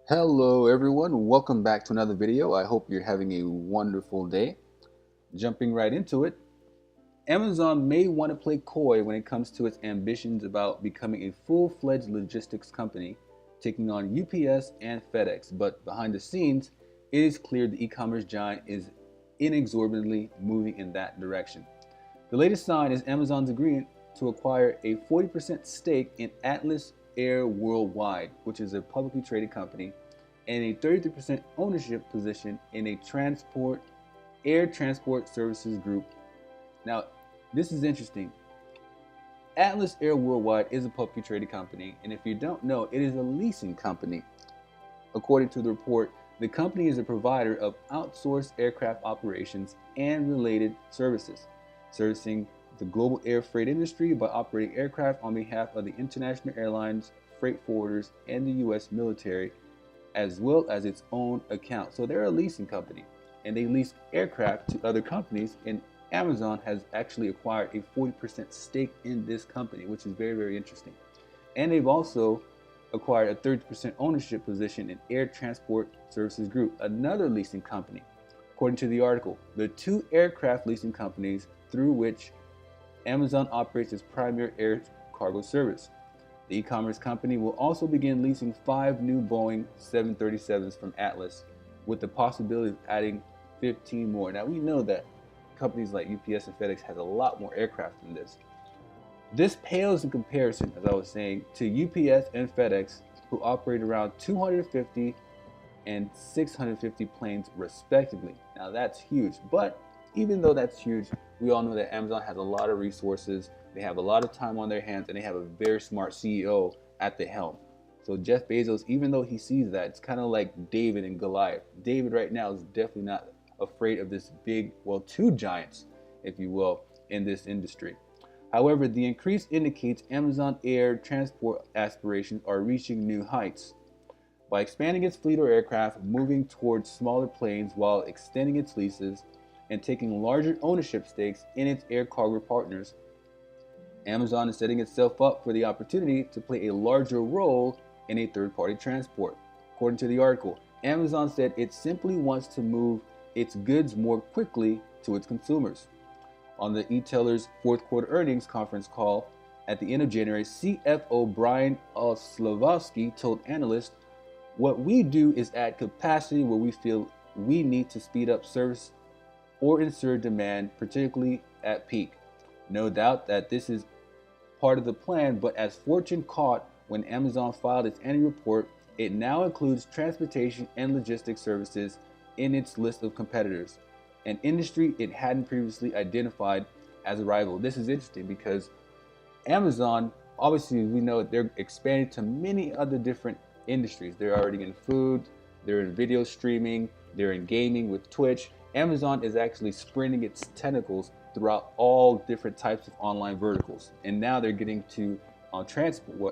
Hello everyone, welcome back to another video. I hope you're having a wonderful day. Jumping right into it, Amazon may want to play coy when it comes to its ambitions about becoming a full-fledged logistics company, taking on UPS and FedEx, but behind the scenes, it is clear the e-commerce giant is inexorably moving in that direction. The latest sign is Amazon's agreement to acquire a 40% stake in Atlas Air Worldwide, which is a publicly traded company, and a 33% ownership position in a air transport services group. Now, this is interesting. Atlas Air Worldwide is a publicly traded company, and if you don't know, it is a leasing company. According to the report, the company is a provider of outsourced aircraft operations and related services, servicing the global air freight industry by operating aircraft on behalf of the international airlines, freight forwarders, and the U.S. military, as well as its own account. So they're a leasing company, and they lease aircraft to other companies, and Amazon has actually acquired a 40% stake in this company, which is very, very interesting. And they've also acquired a 30% ownership position in Air Transport Services Group, another leasing company. According to the article, the two aircraft leasing companies through which Amazon operates its primary air cargo service. The e-commerce company will also begin leasing 5 new Boeing 737s from Atlas, with the possibility of adding 15 more. Now we know that companies like UPS and FedEx has a lot more aircraft than this. This pales in comparison, as I was saying, to UPS and FedEx, who operate around 250 and 650 planes respectively. Now that's huge, but even though that's huge, we all know that Amazon has a lot of resources, they have a lot of time on their hands, and they have a very smart CEO at the helm. So Jeff Bezos, even though he sees that, it's kind of like David and Goliath. David right now is definitely not afraid of this big, well, two giants, if you will, in this industry. However, the increase indicates Amazon air transport aspirations are reaching new heights. By expanding its fleet of aircraft, moving towards smaller planes while extending its leases, and taking larger ownership stakes in its air cargo partners, Amazon is setting itself up for the opportunity to play a larger role in a third-party transport. According to the article, Amazon said it simply wants to move its goods more quickly to its consumers. On the e-tailer's fourth quarter earnings conference call at the end of January, CFO Brian Slavovsky told analysts, "What we do is add capacity where we feel we need to speed up service or insert demand, particularly at peak. No doubt that this is part of the plan, but as fortune caught when Amazon filed its annual report, it now includes transportation and logistics services in its list of competitors, an industry it hadn't previously identified as a rival." This is interesting because Amazon, obviously, we know they're expanding to many other different industries. They're already in food, they're in video streaming, they're in gaming with Twitch. Amazon is actually spreading its tentacles throughout all different types of online verticals. And now they're getting to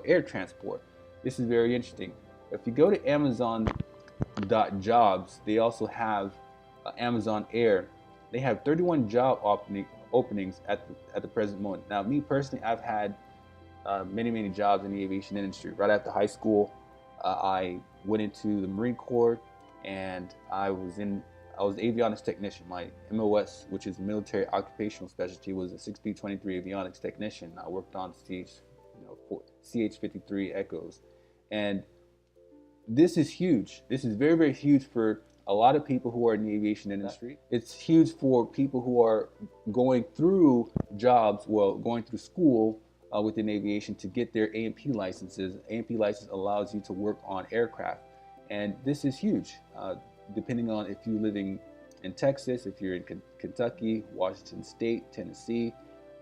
air transport. This is very interesting. If you go to Amazon.jobs, they also have Amazon Air. They have 31 job openings at the present moment. Now, me personally, I've had many jobs in the aviation industry. Right after high school, I went into the Marine Corps, and I was an avionics technician. My MOS, which is military occupational specialty, was a 6B23 avionics technician. I worked on CH-53 Echoes, and this is huge. This is very huge for a lot of people who are in the aviation industry. It's huge for people who are going through jobs, going through school within aviation to get their A&P licenses. A&P license allows you to work on aircraft, and this is huge. Depending on if you're living in Texas, if you're in Kentucky, Washington State, Tennessee,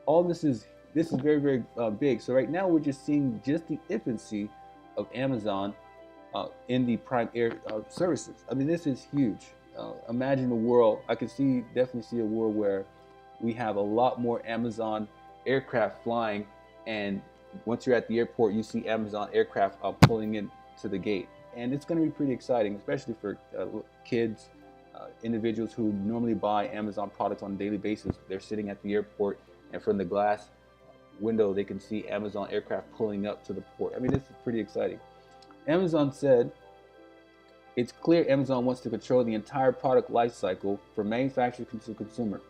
all this is very big. So right now we're just seeing just the infancy of Amazon in the prime air services. I mean, this is huge. Imagine a world. I could definitely see a world where we have a lot more Amazon aircraft flying, and once you're at the airport, you see Amazon aircraft pulling in to the gate. And it's going to be pretty exciting, especially for kids, individuals who normally buy Amazon products on a daily basis. They're sitting at the airport, and from the glass window, they can see Amazon aircraft pulling up to the port. I mean, this is pretty exciting. Amazon said It's clear Amazon wants to control the entire product life cycle from manufacturer to consumer.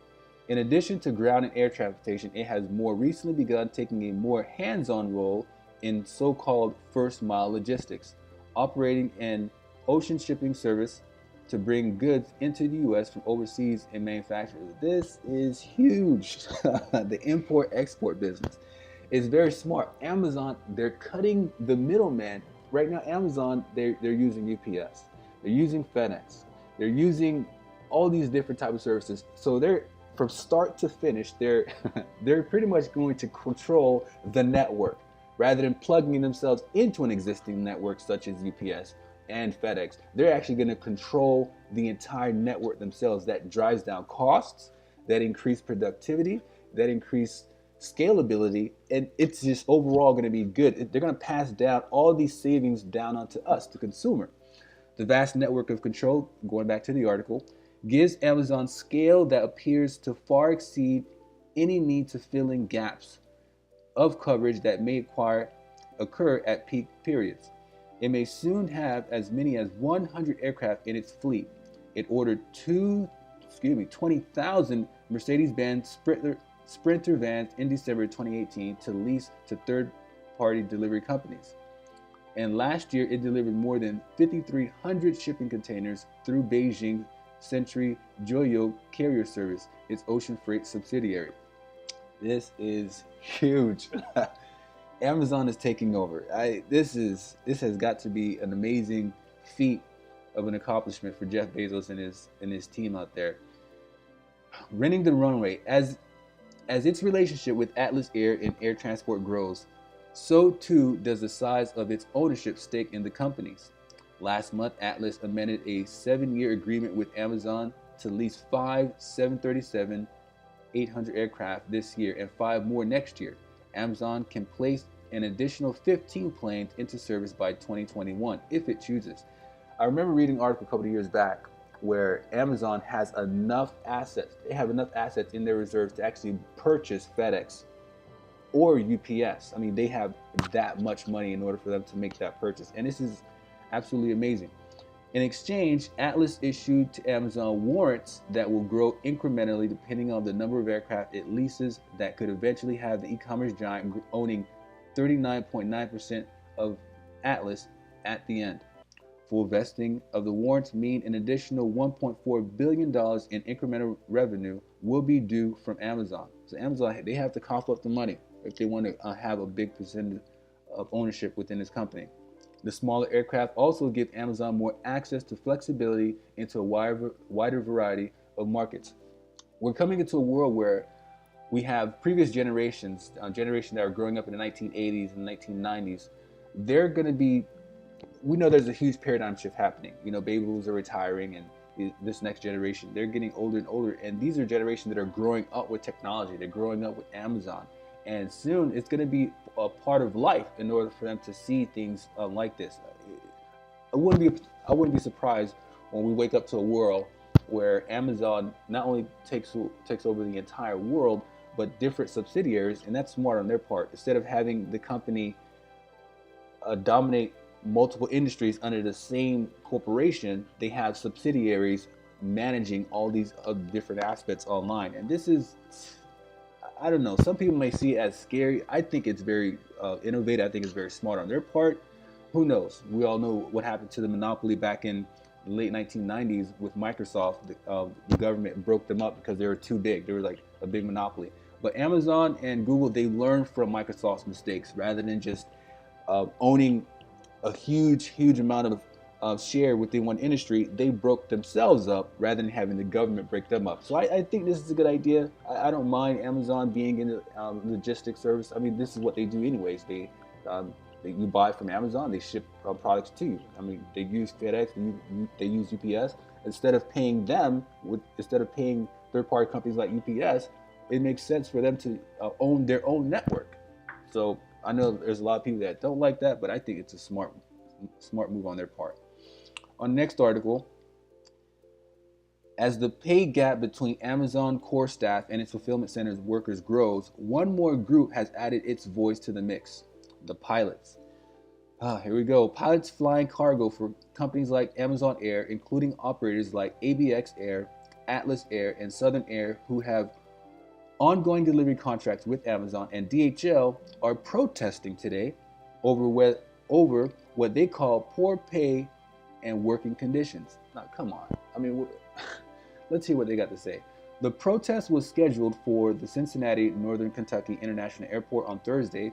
In addition to ground and air transportation, it has more recently begun taking a more hands-on role in so-called first-mile logistics, operating an ocean shipping service to bring goods into the U.S. from overseas and manufacturers. This is huge. The import-export business is very smart. Amazon, they're cutting the middleman. Right now, Amazon, they're using UPS, they're using FedEx, they're using all these different types of services. So they're from start to finish, they're they're pretty much going to control the network rather than plugging themselves into an existing network such as UPS and FedEx. They're actually going to control the entire network themselves. That drives down costs, that increase productivity, that increase scalability, and it's just overall going to be good. They're going to pass down all these savings down onto us, the consumer. The vast network of control, going back to the article, gives Amazon scale that appears to far exceed any need to fill in gaps of coverage that may occur at peak periods. It may soon have as many as 100 aircraft in its fleet. It ordered 20,000 Mercedes-Benz Sprinter vans in December 2018 to lease to third-party delivery companies. And last year, it delivered more than 5,300 shipping containers through Beijing Century Joyo Carrier Service, its ocean freight subsidiary. This is huge. Amazon is taking over. This has got to be an amazing feat of an accomplishment for Jeff Bezos and his team out there. Renting the runway. As its relationship with Atlas Air and air transport grows, so too does the size of its ownership stake in the companies. Last month, Atlas amended a 7-year agreement with Amazon to lease 5 737-800 aircraft this year and 5 more next year. Amazon can place an additional 15 planes into service by 2021 if it chooses. I remember reading an article a couple of years back where Amazon has enough assets. They have enough assets in their reserves to actually purchase FedEx or UPS. I mean, they have that much money in order for them to make that purchase. And this is absolutely amazing. In exchange, Atlas issued to Amazon warrants that will grow incrementally depending on the number of aircraft it leases that could eventually have the e-commerce giant owning 39.9% of Atlas at the end. Full vesting of the warrants mean an additional $1.4 billion in incremental revenue will be due from Amazon. So Amazon, they have to cough up the money if they want to have a big percentage of ownership within this company. The smaller aircraft also give Amazon more access to flexibility into a wider variety of markets. We're coming into a world where we have previous generations that are growing up in the 1980s and 1990s. They're going to be, we know there's a huge paradigm shift happening. You know, baby boomers are retiring, and this next generation, they're getting older and older. And these are generations that are growing up with technology. They're growing up with Amazon. And soon it's going to be a part of life in order for them to see things like this. I wouldn't be surprised when we wake up to a world where Amazon not only takes over the entire world, but different subsidiaries, and that's smart on their part. Instead of having the company dominate multiple industries under the same corporation, they have subsidiaries managing all these different aspects online. And this is, I don't know, some people may see it as scary. I think it's very innovative. I think it's very smart on their part. Who knows? We all know what happened to the monopoly back in the late 1990s with Microsoft. The government broke them up because they were too big. They were like a big monopoly. But Amazon and Google, they learned from Microsoft's mistakes rather than just owning a huge amount of share within one industry. They broke themselves up rather than having the government break them up. So I think this is a good idea. I don't mind Amazon being in the logistics service. I mean, this is what they do anyways. You buy from Amazon, they ship products to you. I mean, they use FedEx, they use UPS. Instead of paying third-party companies like UPS, it makes sense for them to own their own network. So I know there's a lot of people that don't like that, but I think it's a smart move on their part. On the next article, as the pay gap between Amazon core staff and its fulfillment centers workers grows, one more group has added its voice to the mix: the pilots. Here we go. Pilots flying cargo for companies like Amazon Air, including operators like ABX Air, Atlas Air, and Southern Air, who have ongoing delivery contracts with Amazon and DHL, are protesting today over what they call poor pay and working conditions. Now, come on. I mean, let's hear what they got to say. The protest was scheduled for the Cincinnati Northern Kentucky International Airport on Thursday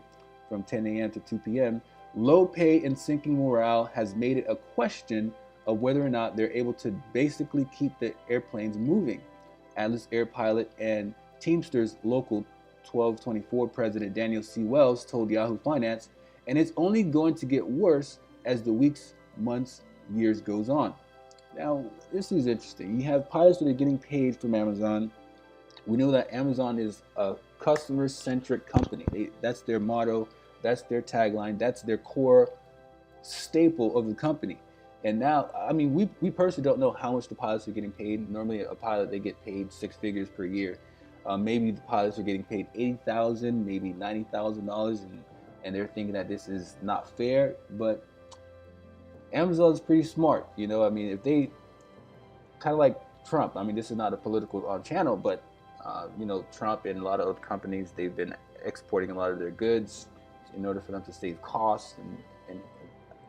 from 10 a.m. to 2 p.m. Low pay and sinking morale has made it a question of whether or not they're able to basically keep the airplanes moving. Atlas Air pilot and Teamsters Local 1224 President Daniel C. Wells told Yahoo Finance, and it's only going to get worse as the weeks, months, years goes on. Now, this is interesting. You have pilots that are getting paid from Amazon. We know that Amazon is a customer-centric company. That's their motto, that's their tagline, that's their core staple of the company. And now, I mean, we personally don't know how much the pilots are getting paid. Normally, a pilot, they get paid six figures per year. Maybe the pilots are getting paid $80,000, maybe $90,000, and they're thinking that this is not fair. But Amazon's pretty smart, you know. I mean, if they kind of like Trump. I mean, this is not a political channel, but you know, Trump and a lot of other companies, they've been exporting a lot of their goods in order for them to save costs and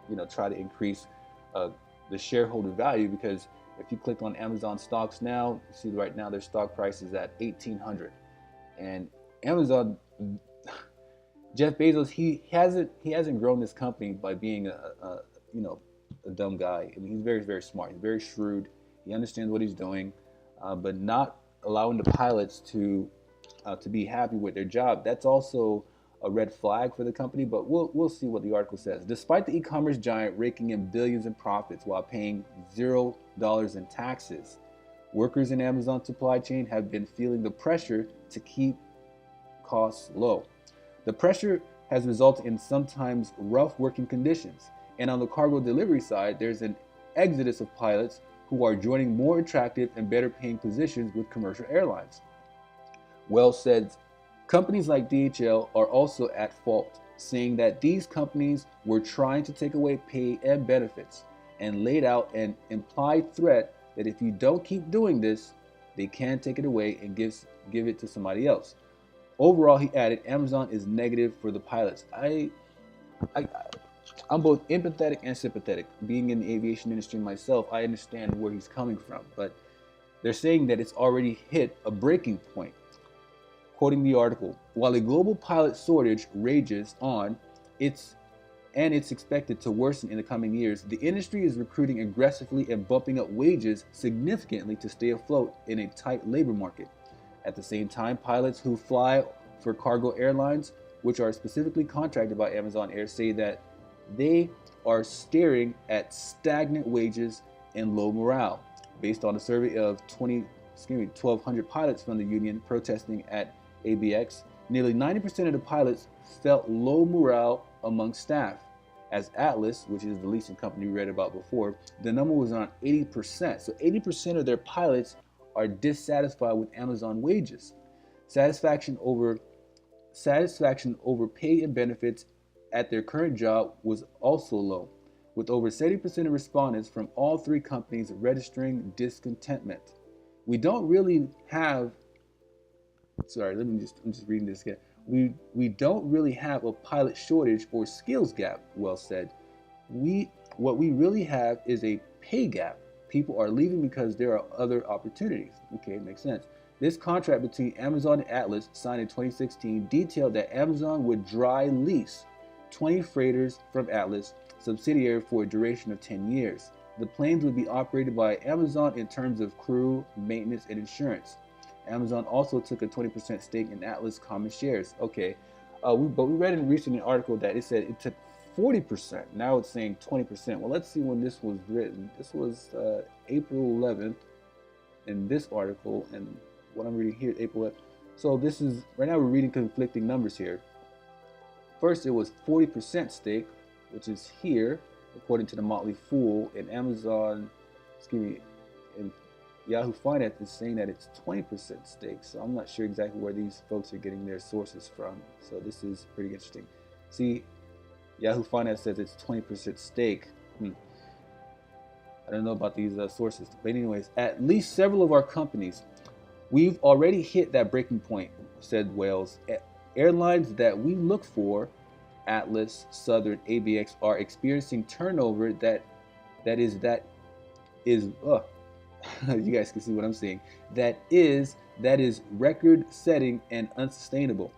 you know, try to increase the shareholder value. Because if you click on Amazon stocks now, you see right now their stock price is at 1,800, and Amazon. Jeff Bezos, he hasn't grown this company by being a you know, a dumb guy. I mean, he's very smart. He's very shrewd. He understands what he's doing, but not allowing the pilots to be happy with their job. That's also a red flag for the company. But we'll see what the article says. Despite the e-commerce giant raking in billions in profits while paying $0 in taxes, workers in Amazon supply chain have been feeling the pressure to keep costs low. The pressure has resulted in sometimes rough working conditions. And on the cargo delivery side, there's an exodus of pilots who are joining more attractive and better paying positions with commercial airlines. Wells said companies like DHL are also at fault, saying that these companies were trying to take away pay and benefits and laid out an implied threat that if you don't keep doing this, they can take it away and give it to somebody else. Overall, he added, Amazon is negative for the pilots. I'm both empathetic and sympathetic. Being in the aviation industry myself, I understand where he's coming from, but they're saying that it's already hit a breaking point. Quoting the article, while a global pilot shortage rages on, it's expected to worsen in the coming years, the industry is recruiting aggressively and bumping up wages significantly to stay afloat in a tight labor market. At the same time, pilots who fly for cargo airlines, which are specifically contracted by Amazon Air, say that they are staring at stagnant wages and low morale. Based on a survey of 1,200 pilots from the union protesting at ABX, nearly 90% of the pilots felt low morale among staff. As Atlas, which is the leasing company we read about before, the number was around 80%. So 80% of their pilots are dissatisfied with Amazon wages. Satisfaction over pay and benefits at their current job was also low, with over 70% of respondents from all three companies registering discontentment. We don't really have, I'm just reading this again. We don't really have a pilot shortage or skills gap, Wells said. What we really have is a pay gap. People are leaving because there are other opportunities. Okay, makes sense. This contract between Amazon and Atlas, signed in 2016, detailed that Amazon would dry lease 20 freighters from Atlas subsidiary for a duration of 10 years. The planes would be operated by Amazon in terms of crew, maintenance, and insurance. Amazon also took a 20% stake in Atlas common shares. Okay, but we read in a recent article that it said it took 40%. Now it's saying 20%. Well, let's see when this was written. This was April 11th in this article, and what I'm reading here, April 11th. So this is, right now we're reading conflicting numbers here. First, it was 40% stake, which is here, according to the Motley Fool, and Amazon, and Yahoo Finance is saying that it's 20% stake. So I'm not sure exactly where these folks are getting their sources from. So this is pretty interesting. See, Yahoo Finance says it's 20% stake. I don't know about these sources, but anyways, at least several of our companies, we've already hit that breaking point, said Wales. Airlines that we look for, Atlas, Southern, ABX, are experiencing turnover that is you guys can see what I'm saying. That is record setting and unsustainable.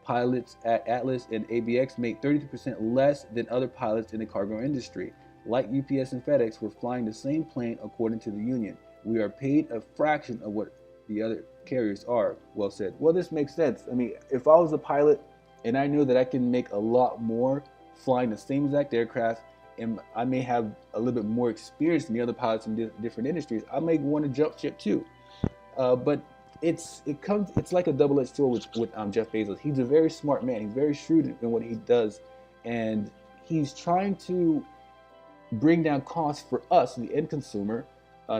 Pilots at Atlas and ABX make 32% less than other pilots in the cargo industry. Like UPS and FedEx, we're flying the same plane according to the union. We are paid a fraction of what the other carriers are, Well said. Well, this makes sense. I mean, if I was a pilot and I knew that I can make a lot more flying the same exact aircraft, and I may have a little bit more experience than the other pilots in different industries, I may want to jump ship too. But it's like a double-edged sword with Jeff Bezos. He's a very smart man. He's very shrewd in what he does, and he's trying to bring down costs for us, the end consumer.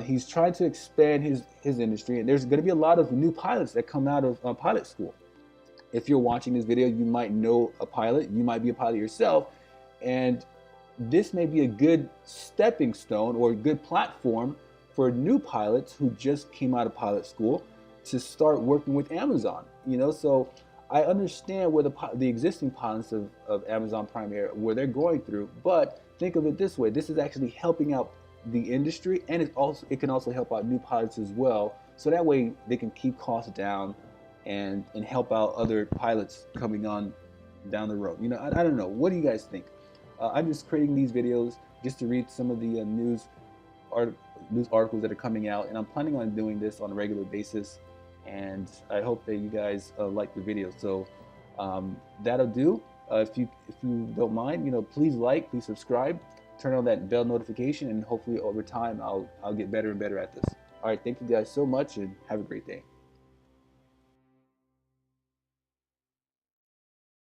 He's trying to expand his industry, and there's going to be a lot of new pilots that come out of pilot school. If you're watching this video, you might know a pilot. You might be a pilot yourself, and this may be a good stepping stone or a good platform for new pilots who just came out of pilot school to start working with Amazon. So I understand where the existing pilots of Amazon Prime Air, where they're going through, but think of it this way: this is actually helping out the industry, and it can also help out new pilots as well. So that way they can keep costs down and help out other pilots coming on down the road. I don't know. What do you guys think? I'm just creating these videos just to read some of the news articles that are coming out, and I'm planning on doing this on a regular basis. And I hope that you guys like the video. So that'll do. If you don't mind, please please subscribe, turn on that bell notification, and hopefully over time I'll get better and better at this. All right, thank you guys so much, and have a great day.